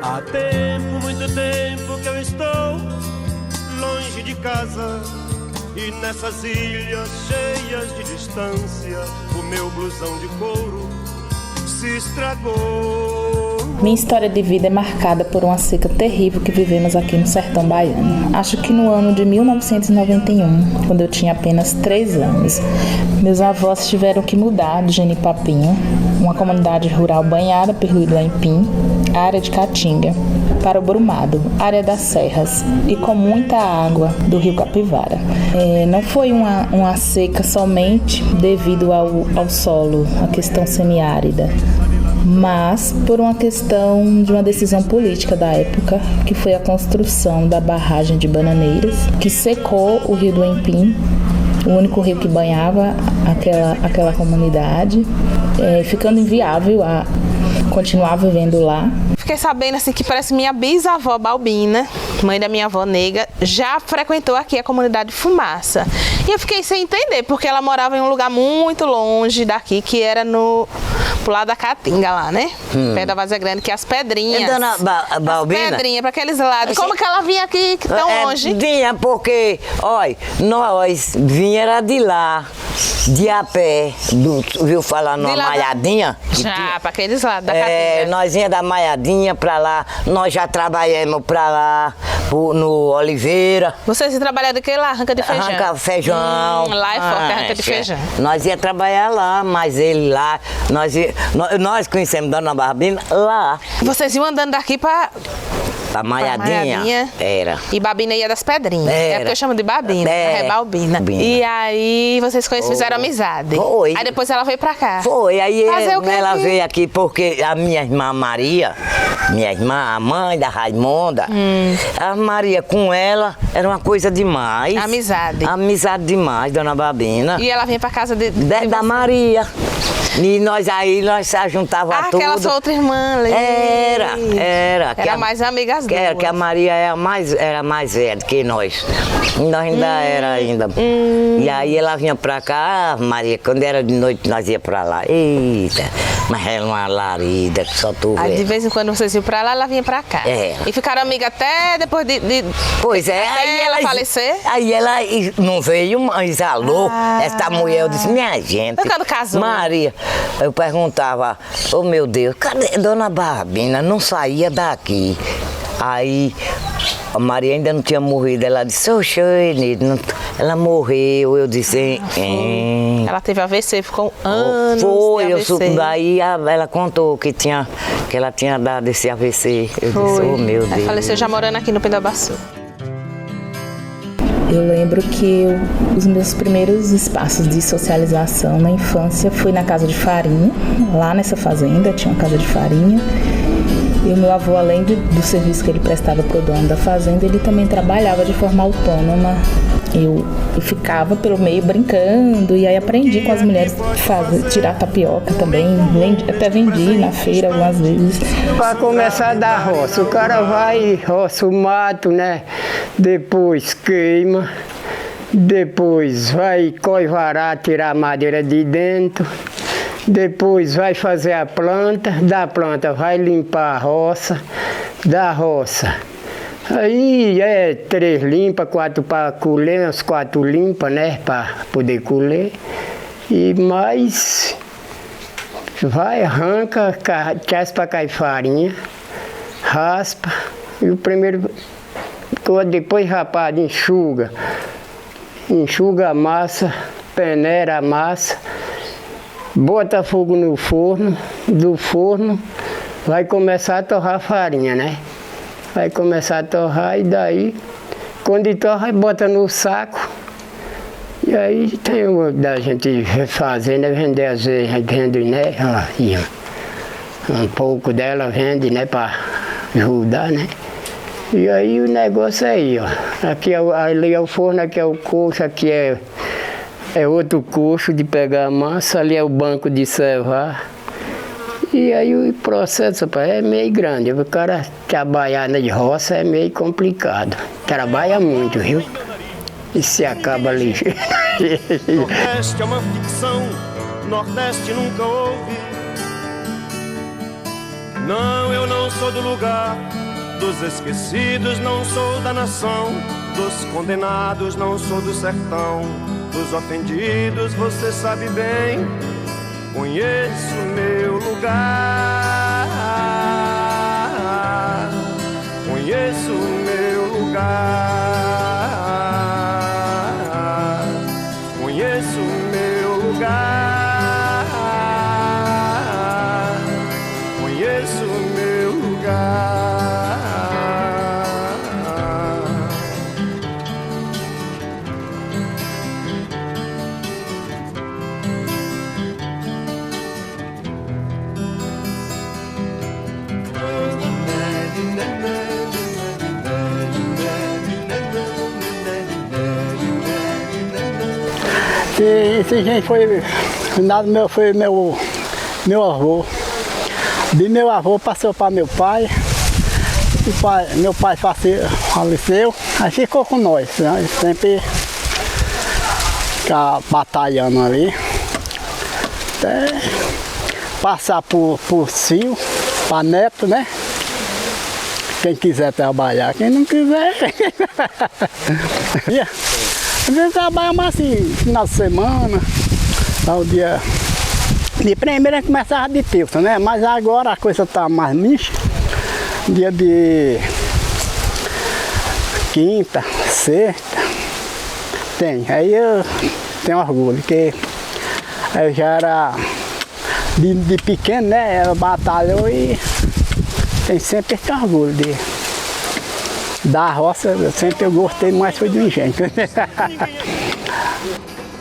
Há tempo, muito tempo que eu estou longe de casa, e nessas ilhas cheias de distância, o meu blusão de couro se estragou. Minha história de vida é marcada por uma seca terrível que vivemos aqui no sertão baiano. Acho que no ano de 1991, quando eu tinha apenas 3 anos, meus avós tiveram que mudar de Genipapinho, uma comunidade rural banhada pelo rio Empim, área de Caatinga, para o Brumado, área das serras, e com muita água do rio Capivara. Não foi uma seca somente devido ao solo, a questão semiárida, mas por uma questão de uma decisão política da época, que foi a construção da barragem de Bananeiras, que secou o rio do Empim, o único rio que banhava aquela comunidade, ficando inviável a continuar vivendo lá. Fiquei sabendo assim que parece minha bisavó Balbina, mãe da minha avó Nega, já frequentou aqui a comunidade Fumaça. E eu fiquei sem entender, porque ela morava em um lugar muito longe daqui, que era pro lado da Caatinga lá, né? Perto da Vazia Grande, que é as Pedrinhas. É dona Balbina? As Pedrinhas, para aqueles lados. Como que ela vinha aqui tão longe? Vinha porque, olha, nós vinha era de lá, de a pé, viu falar numa Malhadinha? Já, para aqueles lados da Caatinga. Nós vinha da Malhadinha para lá, nós já trabalhamos para lá, no Oliveira. Vocês trabalharam de que lá? Arranca de feijão? Arranca feijão. Lá é forte, arranca de feijão. Nós ia trabalhar lá, mas ele lá, nós conhecemos Dona Balbina lá. Vocês iam andando daqui para Malhadinha? Era. E Babina ia das Pedrinhas. É porque eu chamo de Babina, é Balbina. E aí vocês fizeram amizade. Foi. Aí depois ela veio pra cá. Foi. Aí ela aqui? veio aqui porque a minha irmã Maria, minha irmã, a mãe da Raimonda, a Maria com ela era uma coisa demais. Amizade. Amizade demais, Dona Babina. E ela vinha pra casa da Maria. E nós se juntava tudo. Aquela sua outra irmã, Lê. Era mais amigas duas. Era que a Maria era mais velha que nós. Nós ainda era ainda. E aí ela vinha pra cá, Maria, quando era de noite nós ia pra lá. Eita, mas era uma larida que só tu vê. Aí de vez em quando vocês iam pra lá, ela vinha pra cá. E ficaram amigas até depois de Pois é. Até aí ela falecer? Aí ela não veio, mas alô, essa mulher, eu disse, minha gente. Foi quando casou? Maria, eu perguntava, oh meu Deus, cadê Dona Balbina? Não saía daqui. Aí a Maria ainda não tinha morrido, ela disse, oxe, ela morreu, eu disse, Ela teve AVC, ficou anos de AVC. Daí ela contou que ela tinha dado esse AVC, eu disse, oh meu Deus. Ela faleceu já morando aqui no Pindabaçu. Eu lembro que os meus primeiros espaços de socialização na infância foi na casa de farinha, lá nessa fazenda tinha uma casa de farinha. E o meu avô, além do serviço que ele prestava para o dono da fazenda, ele também trabalhava de forma autônoma. Eu ficava pelo meio brincando e aí aprendi com as mulheres tirar tapioca também, até vendi na feira algumas vezes. Para começar da roça, o cara vai, roça o mato, né? Depois queima, depois vai coivarar, tirar a madeira de dentro, depois vai fazer a planta, da planta vai limpar a roça, da roça. Aí 3 limpas, 4 para colher, uns 4 limpas, né, para poder colher. E mais vai, arranca, traz para cair farinha, raspa. E o primeiro, depois rapado, enxuga a massa, peneira a massa, bota fogo no forno, do forno vai começar a torrar a farinha, né? Vai começar a torrar e daí, quando torra, bota no saco. E aí tem uma da gente fazendo, vender às vezes, vende, né? Um pouco dela vende, né? Para ajudar, né? E aí o negócio é aí, ó. Aqui ali é o forno, aqui é o coxo, aqui é outro coxo de pegar a massa, ali é o banco de servar. E aí o processo, rapaz, é meio grande. O cara trabalhar de roça é meio complicado. Trabalha muito, viu? E se acaba ali. Nordeste é uma ficção, Nordeste nunca houve. Não, eu não não sou do lugar dos esquecidos, não sou da nação dos condenados, não sou do sertão dos ofendidos, você sabe bem, conheço meu lugar, conheço meu lugar, conheço meu lugar, conheço meu lugar. E esse gente foi meu avô. De meu avô passou para meu pai. Meu pai faleceu, aí ficou com nós, né? Sempre ficar batalhando ali. Até passar por filho, para neto, né? Quem quiser trabalhar, quem não quiser. Às vezes trabalhava assim, final de semana, o dia. De primeira começava de terça, né? Mas agora a coisa tá mais mixa. Dia de quinta, sexta, tem. Aí eu tenho orgulho, porque eu já era de pequeno, né? Eu batalhou e tem sempre esse orgulho da roça. Eu gostei mais foi do engenho.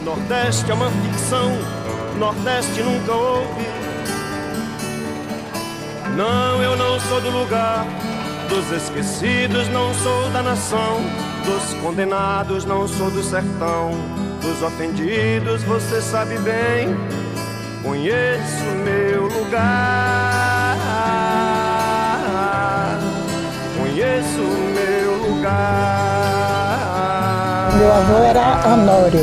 Nordeste é uma ficção, Nordeste nunca houve. Não, eu não sou do lugar dos esquecidos, não sou da nação dos condenados, não sou do sertão dos ofendidos, você sabe bem, conheço meu lugar, conheço meu lugar. Meu avô era Honório.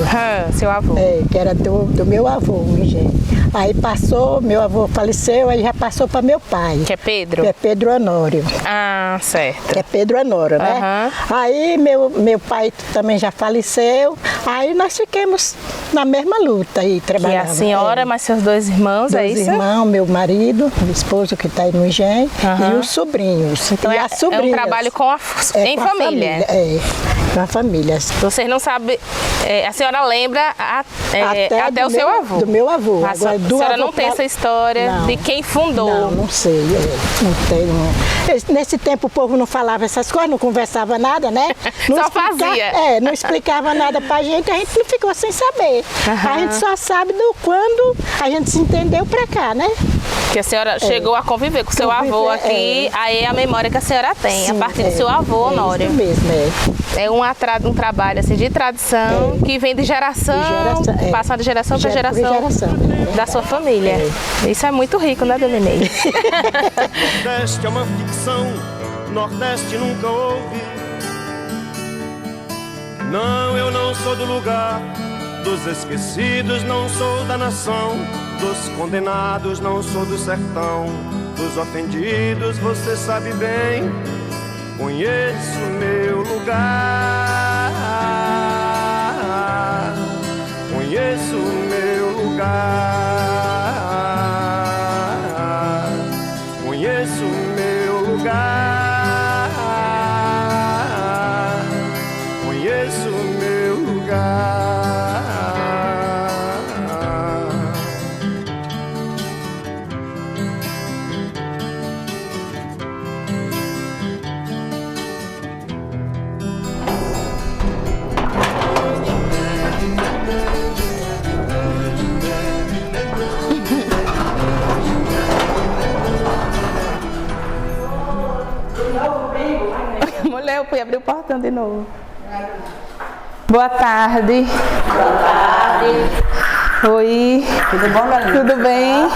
Seu avô. Que era do meu avô, gente. Aí passou, meu avô faleceu, aí já passou para meu pai. Que é Pedro? Que é Pedro Honório. Ah, certo. Que é Pedro Honório, né? Aí meu pai também já faleceu, aí nós ficamos na mesma luta aí, trabalhando. E a senhora, mas seus dois irmãos, é isso? Dois irmãos, meu marido, meu esposo que está aí no engenho, e os sobrinhos. Então e as sobrinhas. É um trabalho em com família. Com a família. Vocês não sabem, a senhora lembra até o seu avô? Do meu avô. A senhora não tem essa história de quem fundou? Não sei, não tenho. Nesse tempo o povo não falava essas coisas, não conversava nada, né? Só fazia. Não explicava nada pra gente, a gente não ficou sem saber. A gente só sabe quando a gente se entendeu pra cá, né? Que a senhora chegou a conviver com o seu avô aqui, aí é a memória que a senhora tem, sim, a partir do seu avô, Honório. Isso mesmo, É um trabalho assim, de tradição que vem de geração, passando de geração para geração da sua família. Isso é muito rico, né, dona Inês? Nordeste é uma ficção, Nordeste nunca houve. Não, eu não sou do lugar dos esquecidos, não sou da nação dos condenados, não sou do sertão dos ofendidos, você sabe bem, conheço meu lugar, conheço meu lugar, conheço meu lugar, conheço meu lugar. Mulher, eu fui abrir o portão de novo. Boa tarde. Boa tarde. Oi. Tudo bom, Galinha? Tudo bem?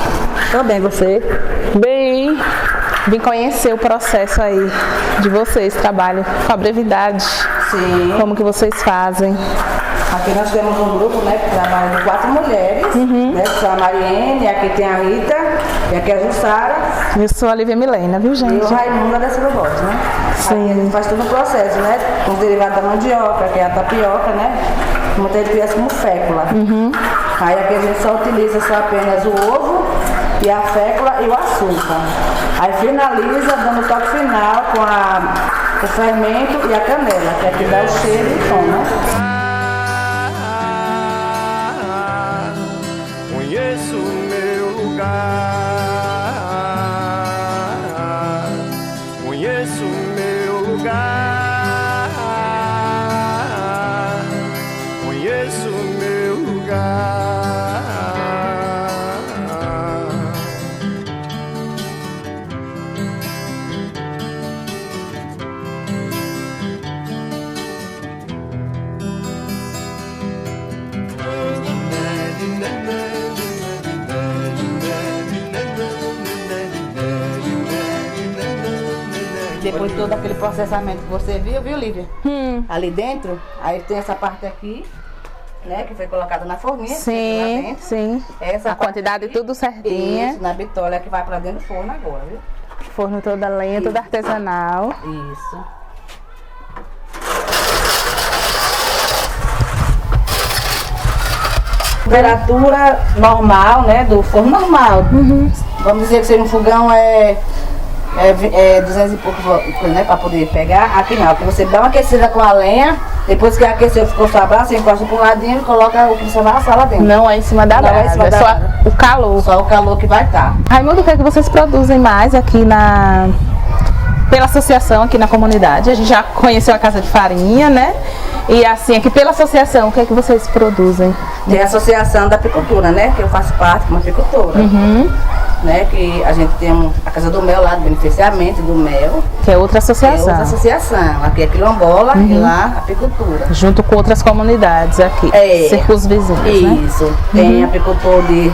Tô bem, você? Bem. Vim conhecer o processo aí de vocês, trabalho com a brevidade. Sim. Como que vocês fazem? Aqui nós temos um grupo, né, que trabalha com 4 mulheres, né, que são a Mariene, aqui tem a Rita E aqui é a Jussara Eu sou a Lívia Milena, viu, e gente? o Raimundo da Silva Borges, né? Sim. Aqui a gente faz todo o processo, né? Com os derivados da mandioca, que é a tapioca, né? Muita gente conhece como fécula. Aí aqui a gente só utiliza só apenas o ovo e a fécula e o açúcar. Aí finaliza dando o toque final com o fermento e a canela, que é que dá o cheiro e o tom, né? Conheço o meu lugar, conheço o meu lugar, conheço o meu lugar. Depois de todo aquele processamento que você viu, Lívia? Ali dentro, aí tem essa parte aqui, né, que foi colocada na forminha. Sim, lá dentro. sim. Essa A quantidade parte aqui, tudo certinha. Isso, na bitola que vai pra dentro do forno agora, viu? Forno toda lenha, toda artesanal. Isso. Temperatura normal, né, do forno normal. Vamos dizer que seja um fogão 200 e pouco, né, para poder pegar. Aqui não, aqui você dá uma aquecida com a lenha, depois que aqueceu, ficou sobrando, você encosta para um ladinho e coloca o que você vai assar lá dentro. Não é em cima da Não é em brasa, cima é da só brasa. o calor. Só o calor que vai estar. Raimundo, o que é que vocês produzem mais aqui pela associação, aqui na comunidade? A gente já conheceu a Casa de Farinha, né? E assim, aqui pela associação, o que é que vocês produzem? Tem a associação da apicultura, né, que eu faço parte como apicultora. Né, que a gente tem a Casa do Mel lá, do beneficiamento do mel. Que é outra É associação. outra associação. Aqui é quilombola e lá apicultura. Junto com outras comunidades aqui, círculos vizinhos, né? Isso. Tem apicultor de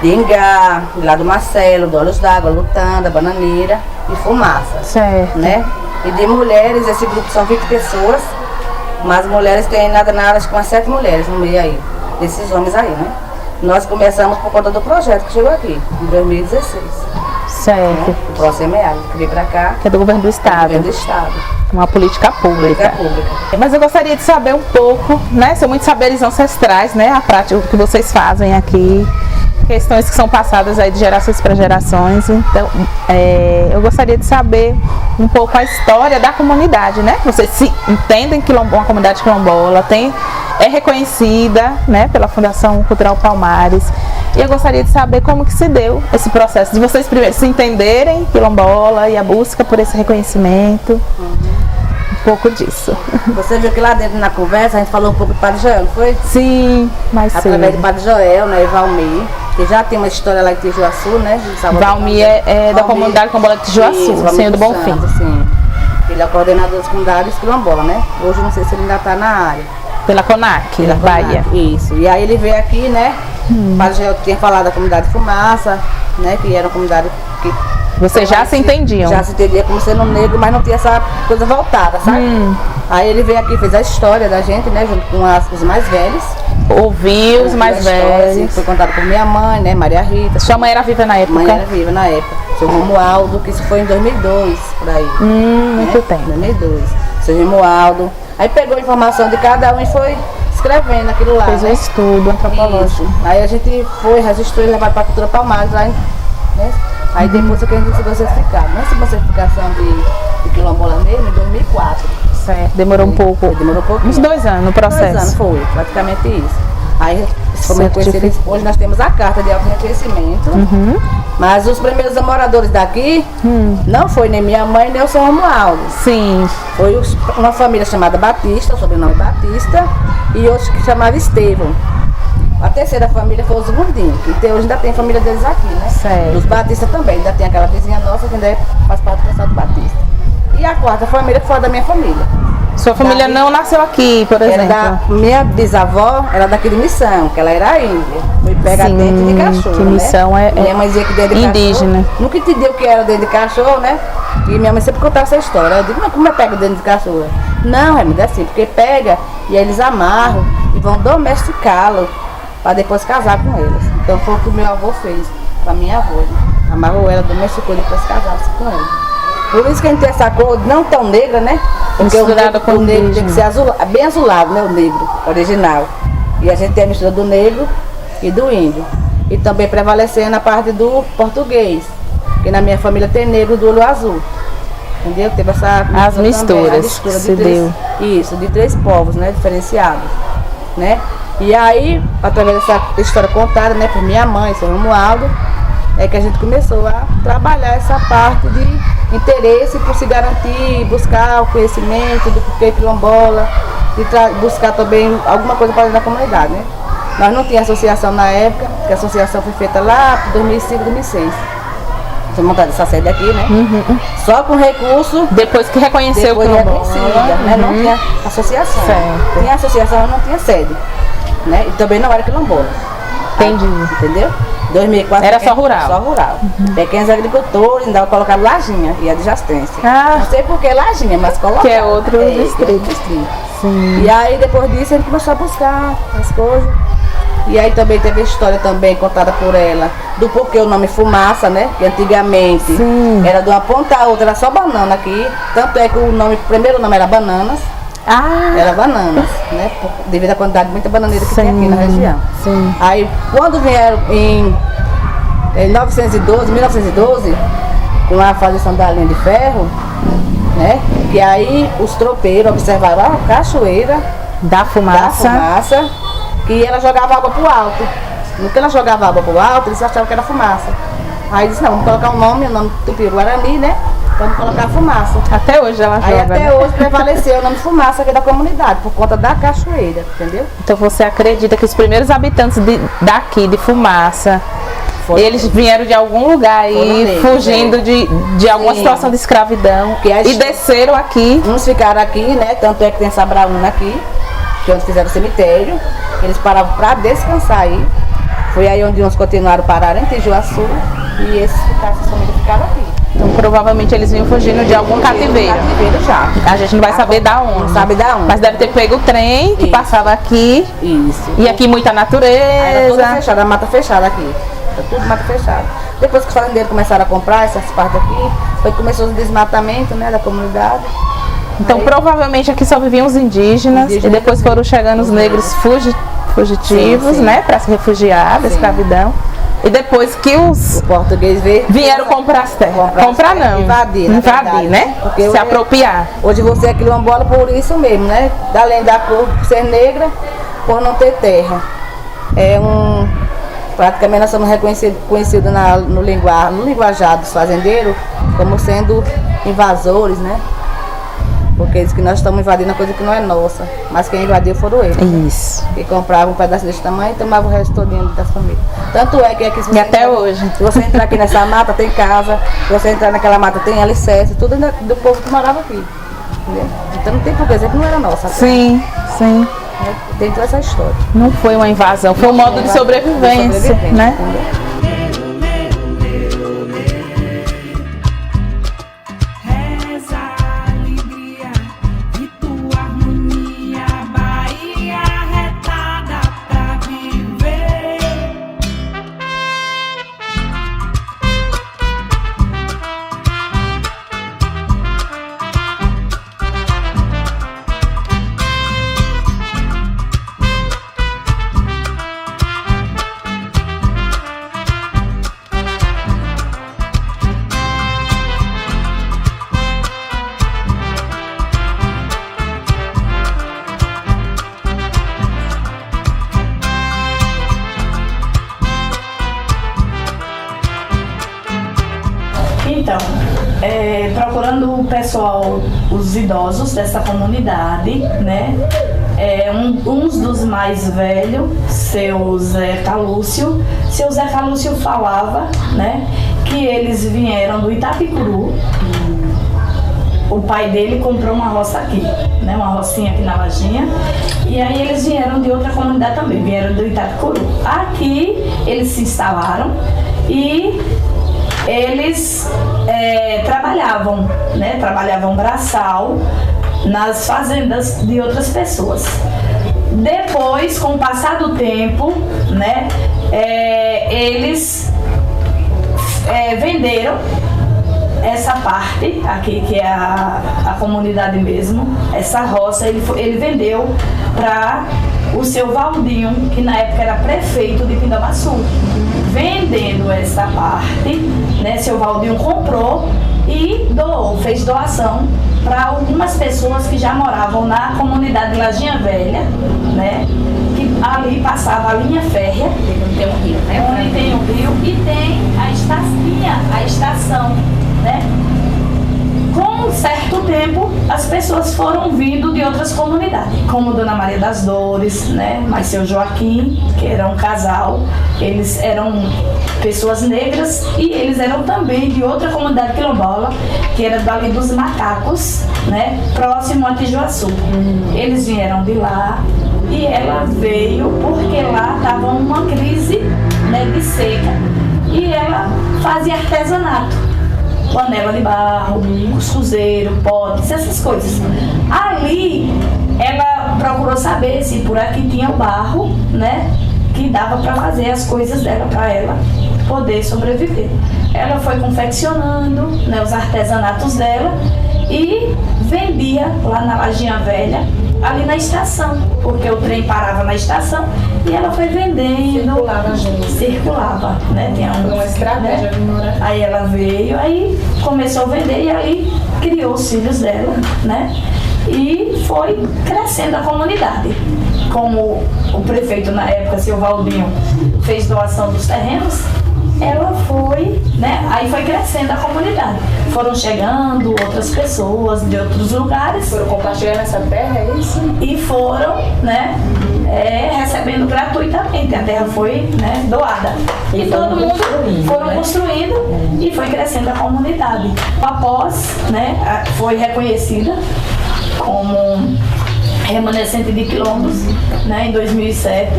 Ingá, lá do Marcelo, do Olhos d'Água, Lutanda, Bananeira e Fumaça. Certo. Né? E de mulheres, esse grupo são 20 pessoas, mas mulheres tem nada, acho que umas 7 mulheres no meio aí, desses homens aí, né? Nós começamos por conta do projeto que chegou aqui, em 2016. Certo. Né? O ProSemear, que veio pra cá, Que é do governo do estado. governo do estado. Uma política pública. Política pública. Mas eu gostaria de saber um pouco, né? São muitos saberes ancestrais, né? A prática, o que vocês fazem aqui. Questões que são passadas aí de gerações para gerações. Então, eu gostaria de saber um pouco a história da comunidade, né? Vocês se entendem que uma comunidade quilombola é reconhecida, né, pela Fundação Cultural Palmares. E eu gostaria de saber como que se deu esse processo de vocês primeiro se entenderem quilombola e a busca por esse reconhecimento. Um pouco disso. Você viu que lá dentro na conversa a gente falou um pouco do Padre Joel, não foi? Sim, mas Através sim. do Padre Joel, né, e Valmir, que já tem uma história lá em Tijuaçu, né? de Salvador. Valmir é da comunidade quilombola de Tijuaçu, Isso, Valmir Senhor do dos Bonfim. Santos, sim. Ele é o coordenador das comunidades quilombola, né? Hoje não sei se ele ainda está na área. Pela CONAC, na Bahia. Isso. E aí ele veio aqui, né? O Padre Joel tinha falado da comunidade Fumaça, né? Que era uma comunidade que... Vocês já se entendiam? Já se entendia como sendo negro, mas não tinha essa coisa voltada, sabe? Aí ele veio aqui, fez a história da gente, né? Junto com os mais velhos. Ouviu os mais a história, assim, velhos. foi contado por minha mãe, né? Maria Rita. Sua mãe era viva na época? Mãe era viva na época. Seu Romualdo, que isso foi em 2002, por aí. Muito tempo. 2002. Seu Romualdo. Aí pegou a informação de cada um e foi escrevendo aquilo lá. Fez um né? estudo antropológico. Isso. Aí a gente foi, registrou e levou para a Cultura Palmares lá, né? Aí depois que a gente recebeu o certificado. Não recebeu a certificação de quilombola mesmo em 2004. Certo, demorou um pouco. Demorou um pouquinho. Uns 2 anos no 2 anos processo. foi, praticamente isso. Aí fomos reconhecidos. Hoje nós temos a carta de auto-reconhecimento. Mas os primeiros moradores daqui não foi nem minha mãe nem o seu Romualdo. Sim. Foi uma família chamada Batista, o sobrenome Batista, e outros que chamavam Estevão. A terceira família foi os Gordinhos, que hoje ainda tem a família deles aqui, né? Certo. Os Batista também, ainda tem aquela vizinha nossa que ainda faz parte do pessoal do Batista. E a quarta família que foi da minha família. Sua família não nasceu aqui, por Era exemplo? minha bisavó era daqui de Missão, que ela era índia. Foi pegar Sim, dentro de cachorro, que né? Missão é minha mãe dizia que dentro de indígena. cachorro. Nunca entendi o que era dentro de cachorro, né? E minha mãe sempre contava essa história. Eu digo, mas como é pega dentro de cachorro? Não, Raimundo, é assim, porque pega e aí eles amarram e vão domesticá-lo para depois casar com eles. Então foi o que o meu avô fez com a minha avó. Né? Amarrou ela, domesticou, depois casasse com ela. Por isso que a gente tem essa cor não tão negra, né? Porque o negro tem que ser bem azulado, né? O negro original. E a gente tem a mistura do negro e do índio. E também prevalecendo a parte do português. Que na minha família tem negro do olho azul. Entendeu? Teve essa as misturas também, se deu. Isso, de 3 povos, né? Diferenciados. Né? E aí, através dessa história contada, né, por minha mãe, seu Romualdo, é que a gente começou a trabalhar essa parte de interesse por se garantir, buscar o conhecimento do porquê quilombola, de buscar também alguma coisa para dentro da comunidade, né? Nós não tínhamos associação na época, porque a associação foi feita lá em 2005, 2006. Foi montada essa sede aqui, né? Só com recurso. Depois que reconheceu o quilombola. Né? Não tinha associação. Certo. Tinha associação, mas não tinha sede. Né? E também não era quilombola. Entendi. Entendeu? 2004 era só rural. Só rural. Pequenos agricultores, ainda colocaram lajinha e adjacência. Não sei por que lajinha, mas colocaram. Que é outro distrito. Sim. E aí depois disso a gente começou a buscar as coisas. E aí também teve a história também contada por ela do porquê o nome Fumaça, né? Que antigamente era de uma ponta a outra, era só banana aqui. Tanto é que o primeiro nome era Bananas. Era bananas, né? Devido à quantidade de muita bananeira que tem aqui na região. Aí quando vieram em 1912, com a fazição da linha de ferro, né? Que aí os tropeiros observaram a cachoeira da fumaça, que ela jogava água pro alto. No que ela jogava água pro alto, eles achavam que era fumaça. Aí disse, não, vamos colocar o nome Tupi-Guarani, né? Vamos colocar Fumaça. Até hoje ela joga. Aí até hoje prevaleceu o nome Fumaça aqui da comunidade, por conta da cachoeira, entendeu? Então você acredita que os primeiros habitantes daqui, de Fumaça, eles vieram de algum lugar aí, fugindo de alguma situação de escravidão e desceram aqui. Uns ficaram aqui, né? Tanto é que tem Sabraúna aqui, que é onde fizeram o cemitério. Eles paravam para descansar aí. Foi aí onde uns continuaram parar em Tijuaçu e esses famílias ficaram aqui. Então provavelmente eles vinham fugindo de algum cativeiro. Já. A gente não vai saber da onde. Não sabe da onde. Mas deve ter pego o trem que passava aqui. Isso. E aqui muita natureza. Era tudo fechado, a mata fechada aqui. Era tudo mata fechada. Depois que os fazendeiros começaram a comprar essas partes aqui, foi que começou o desmatamento, né, da comunidade. Então provavelmente aqui só viviam os indígenas e depois foram chegando os negros fugitivos, né, para se refugiar da escravidão. E depois que os portugueses vieram comprar as terras. Comprar não. Invadir, né? Porque se apropriar. Hoje você é quilombola por isso mesmo, né? Além da cor ser negra, por não ter terra. Praticamente nós somos conhecidos no linguajar dos fazendeiros como sendo invasores, né? Porque diz que nós estamos invadindo a coisa que não é nossa. Mas quem invadiu foram eles. Isso. E compravam um pedaço desse tamanho e tomavam o resto todinho das famílias. Tanto é que aqui e até hoje. Se você entrar aqui nessa mata, tem casa. Se você entrar naquela mata, tem alicerce. Tudo do povo que morava aqui. Entendeu? Então não tem por que dizer que não era nossa. Sim. Tem toda essa história. Não foi uma invasão, foi um modo de sobrevivência, né? Entendeu? Então, procurando o pessoal, os idosos dessa comunidade, né? Uns dos mais velhos, seu Zé Calúcio. Seu Zé Calúcio falava, né? Que eles vieram do Itapicuru. O pai dele comprou uma roça aqui, né? Uma rocinha aqui na Lajinha. E aí eles vieram de outra comunidade também, vieram do Itapicuru. Aqui eles se instalaram e eles trabalhavam, né? Trabalhavam braçal nas fazendas de outras pessoas. Depois, com o passar do tempo, né? Eles venderam essa parte aqui, que é a comunidade mesmo, essa roça, ele vendeu para o seu Valdinho, que na época era prefeito de Pindabaçu. Vendendo essa parte, né, seu Valdinho comprou e doou, fez doação para algumas pessoas que já moravam na comunidade de Lajinha Velha, né, que ali passava a linha férrea, onde tem um rio, e tem a estação, né. Com um certo tempo, as pessoas foram vindo de outras comunidades, como Dona Maria das Dores, né, mas seu Joaquim, que era um casal, eles eram pessoas negras e eles eram também de outra comunidade quilombola, que era dali dos Macacos, né, próximo a Tijuaçu. Eles vieram de lá e ela veio porque lá estava uma crise, né, de seca e ela fazia artesanato. Panela de barro, cuscuzeiro, potes, essas coisas. Ali, ela procurou saber se por aqui tinha o barro, né, que dava para fazer as coisas dela, para ela poder sobreviver. Ela foi confeccionando, né, os artesanatos dela e vendia lá na Lajinha Velha, ali na estação, porque o trem parava na estação e ela foi vendendo. Circulava, né? Tinha uma estratégia, né? Aí ela veio, aí começou a vender e aí criou os filhos dela, né? E foi crescendo a comunidade. Como o prefeito na época, seu Valdinho, fez doação dos terrenos, ela foi, né? Aí foi crescendo a comunidade. Foram chegando outras pessoas de outros lugares. Foram compartilhando essa terra, é isso? E foram, né? Recebendo gratuitamente. A terra foi, né, doada. E todo mundo foram construindo e foi crescendo a comunidade. Após, né, foi reconhecida como remanescente de quilombos, né, em 2007.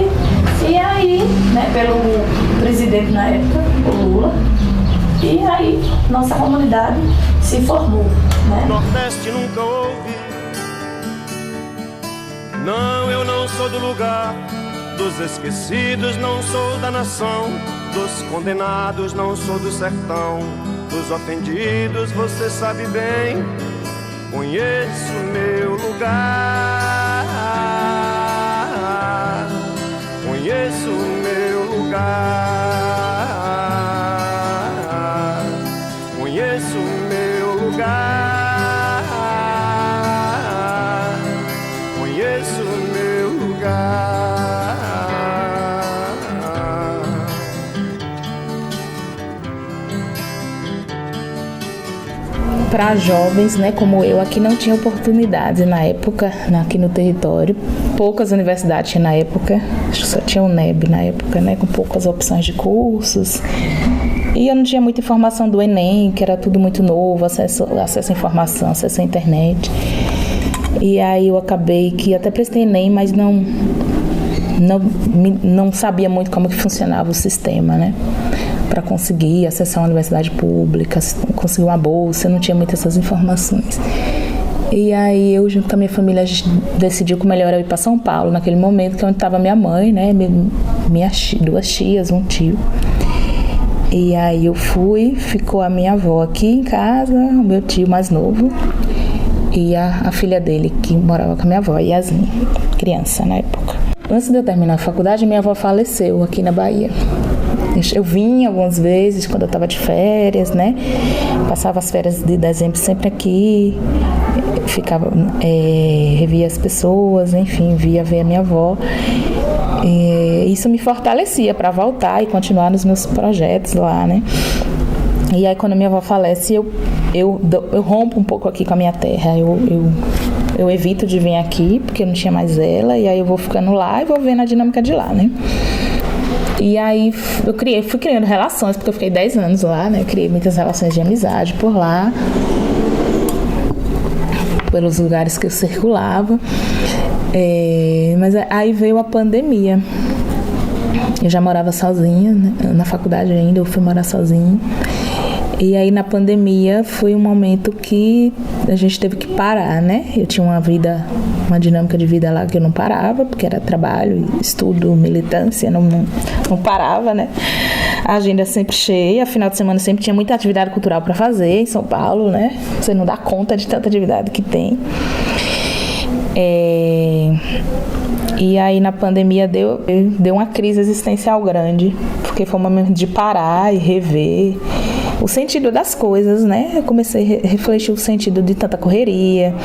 E aí, né, pelo presidente na época, o Lula, e aí nossa comunidade se formou, né? Nordeste nunca houve. Não, eu não sou do lugar dos esquecidos, não sou da nação dos condenados, não sou do sertão dos ofendidos, você sabe bem, conheço meu lugar. Conheço o meu lugar, conheço o meu lugar, conheço o meu lugar. Para jovens, né, como eu, aqui não tinha oportunidade na época, aqui no território. Poucas universidades tinha na época, acho que só tinha o NEB na época, né, com poucas opções de cursos. E eu não tinha muita informação do Enem, que era tudo muito novo, acesso à informação, acesso à internet. E aí eu acabei que até prestei Enem, mas não sabia muito como que funcionava o sistema, né? Para conseguir acessar uma universidade pública, conseguir uma bolsa, eu não tinha muitas essas informações. E aí eu, junto com a minha família, a gente decidiu que o melhor era ir para São Paulo, naquele momento, que é onde estava minha mãe, né, duas tias, um tio. E aí eu fui, ficou a minha avó aqui em casa, o meu tio mais novo, e a filha dele, que morava com a minha avó, Yasmin, criança na época. Antes de eu terminar a faculdade, minha avó faleceu aqui na Bahia. Eu vim algumas vezes quando eu estava de férias, né? Passava as férias de dezembro sempre aqui, ficava, revia as pessoas, enfim, via ver a minha avó. Isso me fortalecia para voltar e continuar nos meus projetos lá, né? E aí quando minha avó falece, eu rompo um pouco aqui com a minha terra. Eu evito de vir aqui porque eu não tinha mais ela, e aí eu vou ficando lá e vou vendo a dinâmica de lá, né? E aí fui criando relações, porque eu fiquei 10 anos lá, né? Criei muitas relações de amizade por lá, pelos lugares que eu circulava. Mas aí veio a pandemia. Eu já morava sozinha, né? Na faculdade ainda, eu fui morar sozinha. E aí na pandemia foi um momento que a gente teve que parar, né? Eu tinha uma dinâmica de vida lá que eu não parava, porque era trabalho, estudo, militância, não parava, né? A agenda sempre cheia, final de semana sempre tinha muita atividade cultural para fazer em São Paulo, né? Você não dá conta de tanta atividade que tem. E aí na pandemia deu uma crise existencial grande, porque foi um momento de parar e rever o sentido das coisas, né? Eu comecei a refletir o sentido de tanta correria.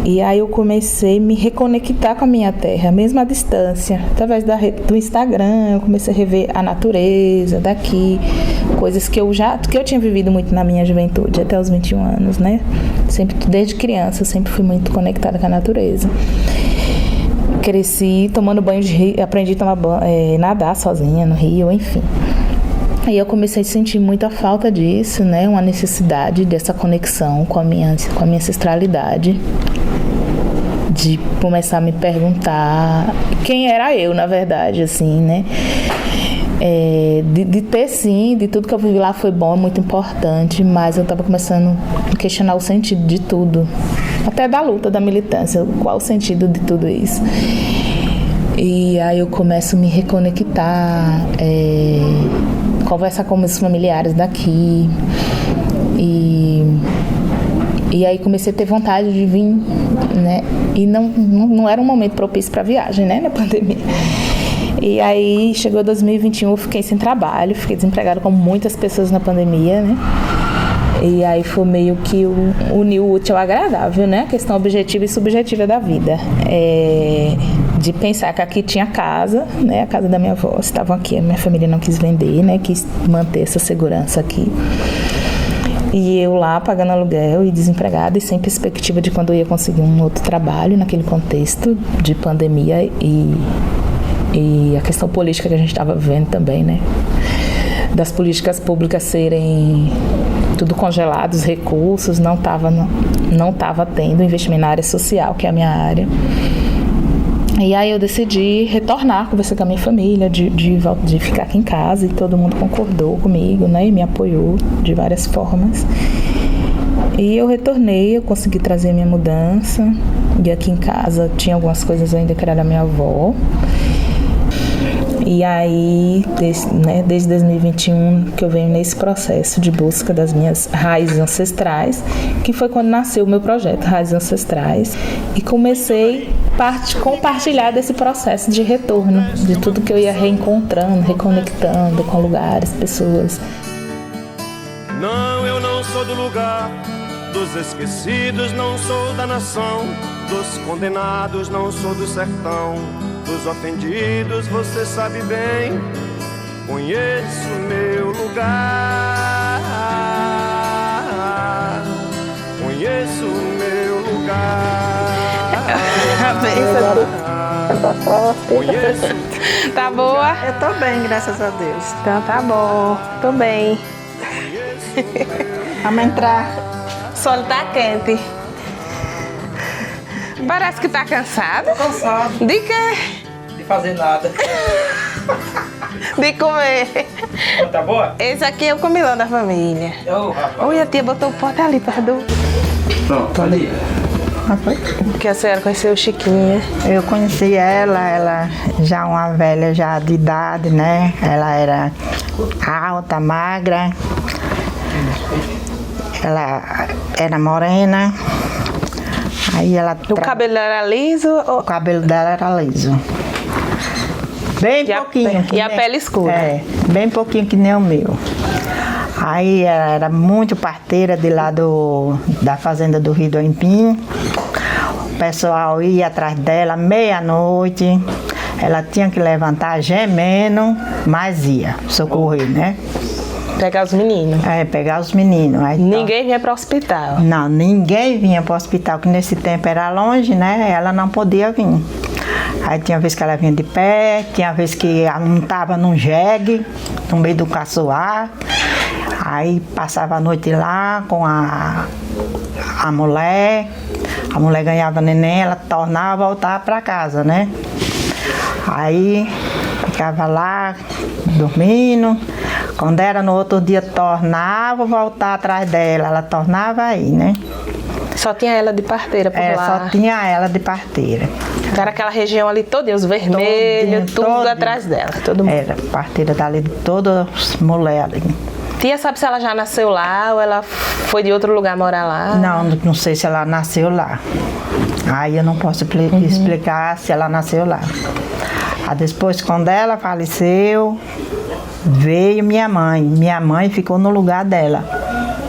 E aí eu comecei a me reconectar com a minha terra, mesmo à distância. Através do Instagram, eu comecei a rever a natureza daqui, coisas que eu tinha vivido muito na minha juventude, até os 21 anos, né? Sempre, desde criança, eu sempre fui muito conectada com a natureza. Cresci tomando banho de rio, aprendi a nadar sozinha no rio, enfim. Aí eu comecei a sentir muita falta disso, né? Uma necessidade dessa conexão com a minha ancestralidade. De começar a me perguntar quem era eu, na verdade, assim, né? De ter, sim, de tudo que eu vivi lá foi bom, muito importante, mas eu estava começando a questionar o sentido de tudo. Até da luta, da militância, qual o sentido de tudo isso. E aí eu começo a me reconectar, conversar com meus familiares daqui. E aí comecei a ter vontade de vir, né? E não era um momento propício para viagem, né? Na pandemia. E aí chegou 2021, eu fiquei sem trabalho, fiquei desempregada como muitas pessoas na pandemia, né? E aí foi meio que unir o útil ao agradável, né? A questão objetiva e subjetiva da vida. De pensar que aqui tinha casa, né? A casa da minha avó, estavam aqui, a minha família não quis vender, né? Quis manter essa segurança aqui. E eu lá pagando aluguel e desempregada e sem perspectiva de quando eu ia conseguir um outro trabalho naquele contexto de pandemia e a questão política que a gente estava vivendo também, né? Das políticas públicas serem tudo congelado, os recursos, não estava tendo investimento na área social, que é a minha área. E aí eu decidi retornar, conversar com a minha família, de ficar aqui em casa, e todo mundo concordou comigo, né, e me apoiou de várias formas. E eu retornei, eu consegui trazer minha mudança, e aqui em casa tinha algumas coisas ainda que era da minha avó. E aí, desde 2021, que eu venho nesse processo de busca das minhas raízes ancestrais, que foi quando nasceu o meu projeto, Raízes Ancestrais, e comecei a compartilhar desse processo de retorno, de tudo que eu ia reencontrando, reconectando com lugares, pessoas. Não, eu não sou do lugar dos esquecidos, não sou da nação dos condenados, não sou do sertão dos ofendidos, você sabe bem, conheço meu lugar, conheço meu lugar. Conheço. Tá boa? Eu tô bem, graças a Deus. Então tá bom, tô bem. Vamos entrar. O sol tá quente. Parece que tá cansado. Tô cansado. De quê? De fazer nada. De comer. Tá boa? Esse aqui é o comilão da família. Oi, a tia botou o pote ali perto do... Pronto, ali. Que a senhora conheceu o Chiquinha. Eu conheci ela já uma velha já de idade, né? Ela era alta, magra. Ela era morena. Aí ela O cabelo dela era liso? O cabelo dela era liso. Bem pouquinho. E a pele escura? É, bem pouquinho que nem o meu. Aí ela era muito parteira de lá da fazenda do Rio do Empim. O pessoal ia atrás dela meia-noite. Ela tinha que levantar gemendo, mas ia socorrer, né? Pegar os meninos? É, pegar os meninos. Aí, ninguém vinha para o hospital? Não, ninguém vinha para o hospital, que nesse tempo era longe, né? Ela não podia vir. Aí tinha vez que ela vinha de pé, tinha vez que ela não estava num jegue, no meio do caçoar. Aí passava a noite lá com a mulher. A mulher ganhava neném, ela tornava a voltar para casa, né? Aí ficava lá dormindo. Quando era no outro dia, tornava voltar atrás dela. Ela tornava aí, né? Só tinha ela de parteira por lá? Só tinha ela de parteira. Era aquela região ali toda, os vermelhos, tudo atrás dela. Todo mundo. Era parteira dali de todas as mulheres ali. Tia, sabe se ela já nasceu lá ou ela foi de outro lugar morar lá? Não sei se ela nasceu lá. Aí eu não posso explicar se ela nasceu lá. Aí depois, quando ela faleceu, veio minha mãe. Minha mãe ficou no lugar dela,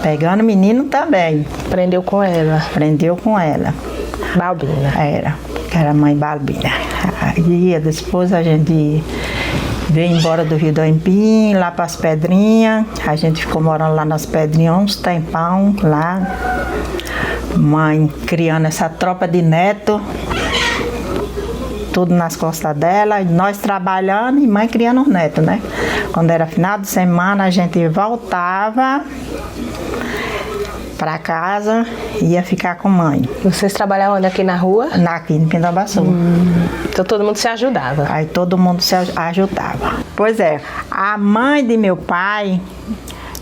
pegando o menino também. Prendeu com ela? Prendeu com ela. Balbina? Era a mãe Balbina. Aí depois a gente veio embora do Rio do Empim, lá para as Pedrinhas. A gente ficou morando lá nas Pedrinhas uns tempão lá. Mãe criando essa tropa de neto, tudo nas costas dela, e nós trabalhando e mãe criando os netos, né? Quando era final de semana, a gente voltava para casa e ia ficar com mãe. Vocês trabalhavam onde? Aqui na rua? Aqui em Pindabaçu. Então todo mundo se ajudava? Aí todo mundo se ajudava. Pois é, a mãe de meu pai...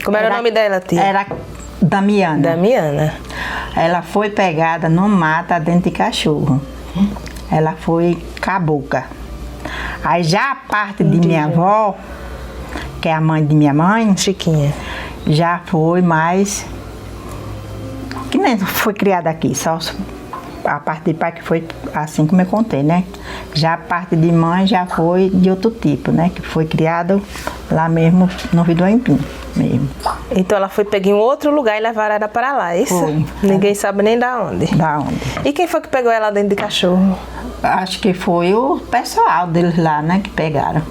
Como era o nome dela, tia? Era Damiana. Damiana. Ela foi pegada no mato dentro de cachorro. Ela foi cabocla. Aí já a parte de minha avó, que é a mãe de minha mãe, Chiquinha, já foi mais... que nem foi criada aqui, só a parte de pai que foi assim como eu contei, né? Já a parte de mãe já foi de outro tipo, né? Que foi criada lá mesmo no Rio do Empim mesmo. Então ela foi pegar em outro lugar e levaram ela para lá, é isso? Foi. Ninguém sabe nem da onde. Da onde? E quem foi que pegou ela dentro de cachorro? Acho que foi o pessoal deles lá, né? Que pegaram.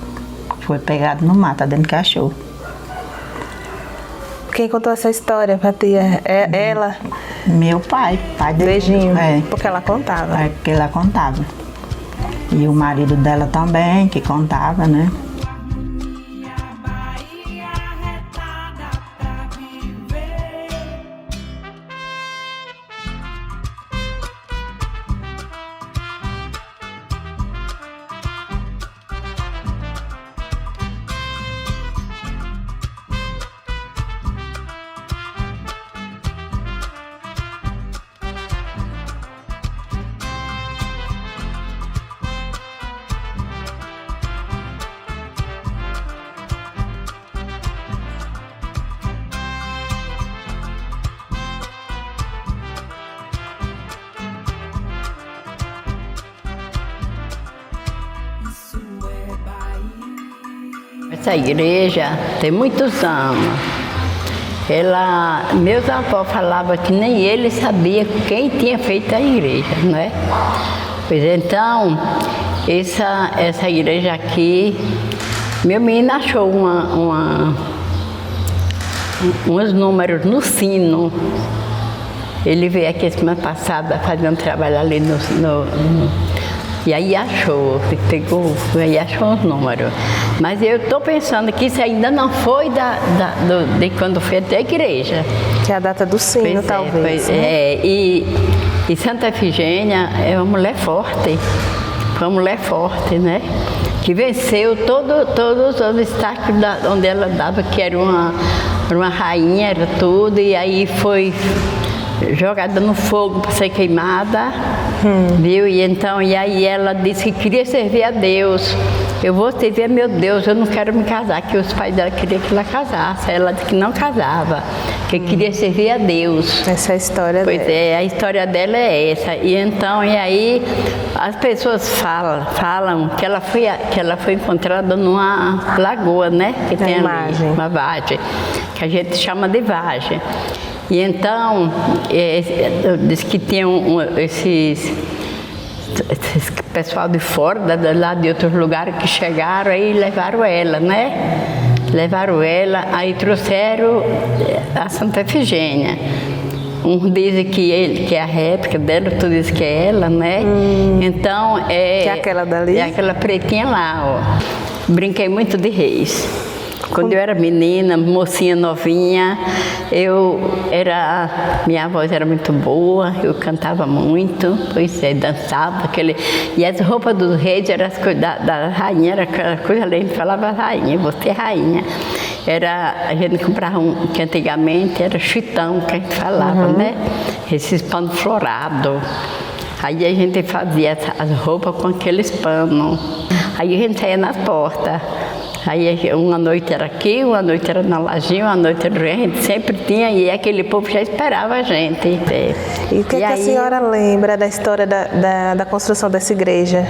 Foi pegado no mato dentro de cachorro. Quem contou essa história pra tia? É ela? Meu pai dele. Beijinho. Porque ela contava. Porque ela contava. E o marido dela também, que contava, né? Essa igreja tem muitos anos. Meus avós falavam que nem ele sabia quem tinha feito a igreja, né? Pois então, essa igreja aqui, meu menino achou uns números no sino. Ele veio aqui semana passada fazer um trabalho ali e aí achou, pegou e achou os números. Mas eu estou pensando que isso ainda não foi de quando foi até a igreja. Que é a data do sino, talvez. E Santa Efigênia é uma mulher forte. Foi uma mulher forte, né? Que venceu todos os obstáculos onde ela dava, que era uma rainha, era tudo, e aí foi jogada no fogo para ser queimada, viu? E aí ela disse que queria servir a Deus. Eu vou servir a meu Deus, eu não quero me casar, que os pais dela queriam que ela casasse. Ela disse que não casava, que queria servir a Deus. Essa é a história dela. Pois é, a história dela é essa. E aí as pessoas falam que ela foi encontrada numa lagoa, né? Que tem ali, uma vargem, que a gente chama de vargem. E então, diz que tinha esse pessoal de fora, lá de outros lugares que chegaram aí e levaram ela, né? Levaram ela, aí trouxeram a Santa Efigênia. Uns dizem que é a réplica dela, outros dizem que é ela, né? Então, que é aquela dali? É aquela pretinha lá, ó. Brinquei muito de reis. Quando eu era menina, mocinha novinha, minha voz era muito boa, eu cantava muito, pois é, dançava, e as roupas dos reis eram as coisas da rainha, era aquela coisa, além de falava rainha, você é rainha. a gente comprava que antigamente era chitão, que a gente falava, né? Esses panos florados. Aí a gente fazia as roupas com aqueles panos. Aí a gente saía nas portas. Aí uma noite era aqui, uma noite era na lajinha, uma noite era... A gente sempre tinha, e aquele povo já esperava a gente. E o que a senhora lembra da história da construção dessa igreja?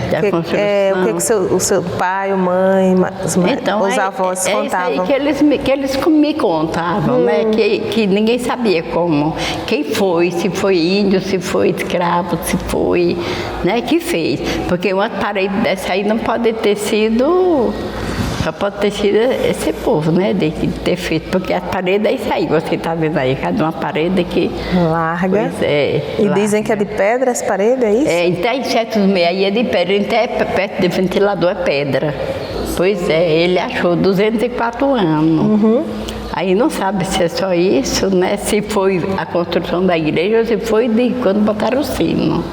O que o seu pai, a mãe, os avós contavam? Isso aí que eles me contavam, né? Que ninguém sabia como. Quem foi, se foi índio, se foi escravo, se foi... Né, que fez. Porque uma parede dessa aí não pode ter sido... Só pode ter sido esse povo, né, de ter feito, porque a parede é isso aí, você está vendo aí, cada uma parede que... Larga. Pois é. E larga. Dizem que é de pedra as paredes, é isso? Então em certos meios aí é de pedra, até perto do ventilador é pedra. Pois é, ele achou 204 anos. Aí não sabe se é só isso, né, se foi a construção da igreja ou se foi de quando botaram o sino,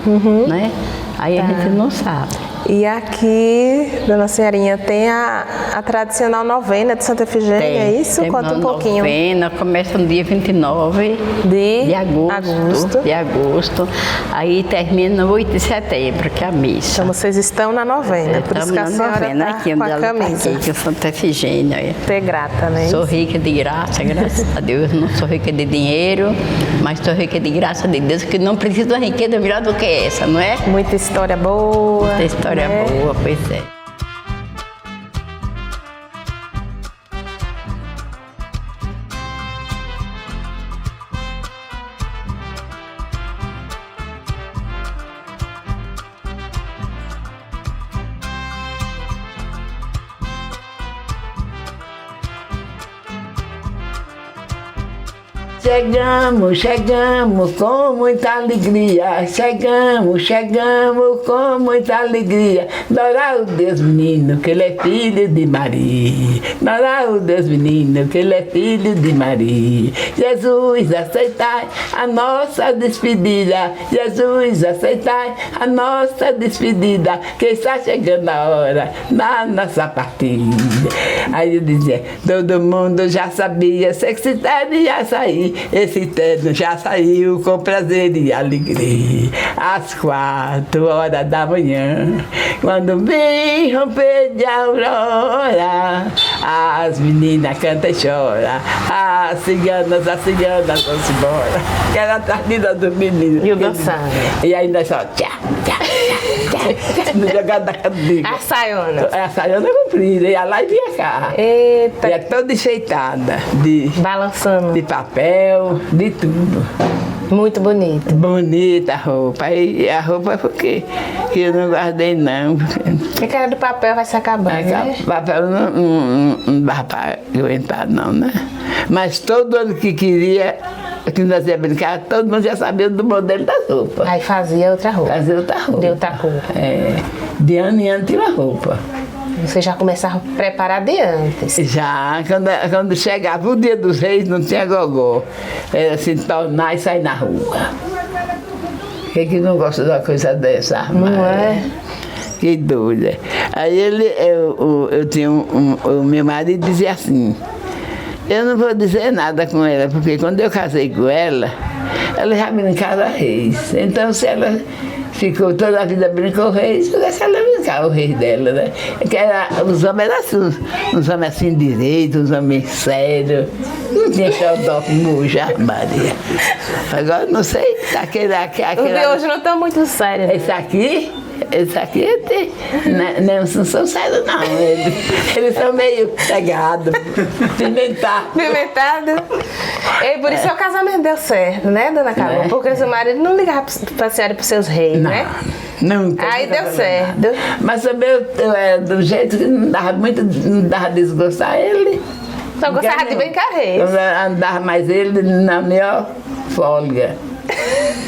né? Aí a gente não sabe. E aqui, Dona Senhorinha, tem a tradicional novena de Santa Efigênia, é isso? Conta um pouquinho. A novena começa no dia 29 de agosto. Aí termina no 8 de setembro, que é a missa. Então vocês estão na novena, por isso que a senhora está aqui, com a camisa. Aqui, com Santa Efigênia. Ter grata, né? Sou rica de graça, graças a Deus. Não sou rica de dinheiro, mas sou rica de graça de Deus, que não precisa de uma riqueza melhor do que essa, não é? Muita história boa. Muita história boa, pois é. Chegamos com muita alegria, chegamos com muita alegria. Lourar o Deus menino, que ele é filho de Maria. Lourar o Deus menino, que ele é filho de Maria. Jesus, aceitai a nossa despedida. Jesus, aceitai a nossa despedida, que está chegando a hora da nossa partida. Aí eu dizia, todo mundo já sabia, sexy ia sair. Esse terno já saiu com prazer e alegria. Às 4 horas da manhã, quando vem romper de aurora, as meninas cantam e choram, as ciganas vão-se embora. Que era a tarde dos meninos. E o dançando. E aí nós só tchá, tchá, tchá, tchá, no jogar da cantiga. A saiona. A saiona comprida, ia lá e vinha cá. Eita. Ia toda enfeitada, balançando. De papel, de tudo. Muito bonita. Bonita a roupa. E a roupa porque eu não guardei não. Porque era do papel, vai se acabando, né? O papel não dava para aguentar não, né? Mas todo ano que queria, que nós ia brincar, todo mundo já sabia do modelo da roupa. Aí fazia outra roupa. Fazia outra roupa. De outra cor. É, de ano em ano tinha uma roupa. Você já começava a preparar de antes? Já, quando chegava o dia dos reis não tinha gogó. Era assim, tornar e sair na rua. Quem que não gosta de uma coisa dessa? Não é? Que doida. Aí eu tinha o meu marido dizia assim, eu não vou dizer nada com ela, porque quando eu casei com ela já brincava reis. Então se ela ficou toda a vida brincou reis, se ela brincar o rei dela, né? Que os homens eram assim, uns homens assim direitos, uns homens sérios. Não tinha xodó como hoje, Maria. Agora não sei, aquele Os de hoje não estão muito sérios. Esse aqui não são sérios não, eles são meio pegados, pimentados. Pimentado. E por isso seu casamento deu certo, né, dona Carol? Né? Porque seu marido não ligava pra senhora e pros seus reis, não, né? Nunca. Aí deu certo. Mas também eu era do jeito que não dava desgostar ele. Só gostava de brincar reis. Eu andava mais ele na minha folga.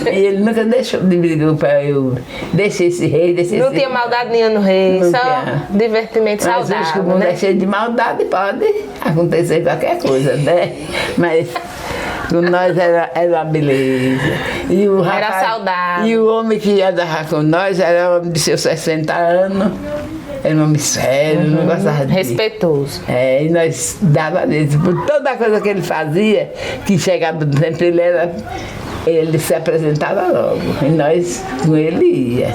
E ele nunca deixou de brigar para eu deixar esse rei, Não tinha maldade nenhuma no rei, não só tinha. Divertimento saudável. Mas hoje que o mundo é cheio de maldade, pode acontecer qualquer coisa, né? Mas com nós era uma beleza. E o era saudável. E o homem que ia dar com nós era um homem de seus 60 anos. Era um homem sério, não gostava de... Respeitoso. E nós dava isso. Por toda coisa que ele fazia, que chegava do tempo, ele se apresentava logo. E nós com ele ia.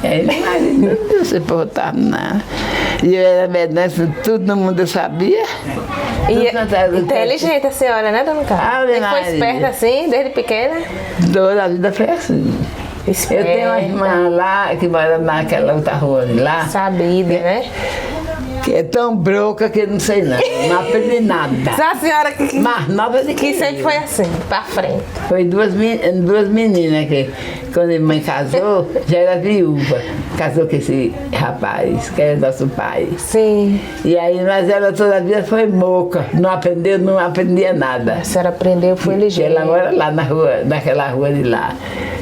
Ele não se importava nada. E eu era medonha, todo mundo sabia. E inteligente a senhora, né, dona Carla? Você foi esperta assim, desde pequena? Toda a vida foi assim. Esperta. Eu tenho uma irmã lá, que mora naquela outra rua lá. Sabida, né? Que é tão broca que eu não sei não aprendi nada. A senhora que mais nova de que sempre foi assim, pra frente. Foi duas meninas que, quando a mãe casou, já era viúva. Casou com esse rapaz, que era nosso pai. Sim. E aí, mas ela toda a vida foi moca, não aprendia nada. A senhora aprendeu, foi ligeira. Ela mora lá na rua, naquela rua de lá.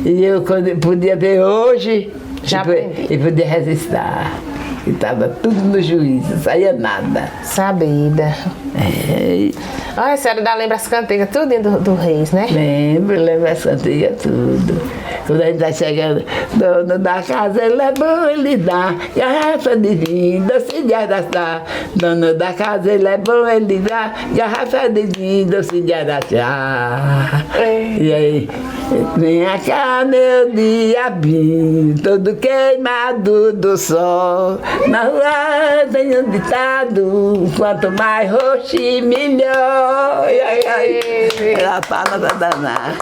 E eu, quando podia ver hoje, e podia resistir. E estava tudo no juízo, não saía nada. Sabida. Olha, a senhora lembra as cantigas, tudo do Reis, né? Lembro as cantigas, tudo. Quando a gente está chegando, dono da casa, ele é bom, ele dá garrafa de vinho, doce de araçá. Dono da casa, ele é bom, ele dá garrafa de vinho, doce de araçá. E aí, vem cá, meu diabinho, todo queimado do sol. Na rua tem um ditado, quanto mais roxo, melhor. Ela fala pra danar.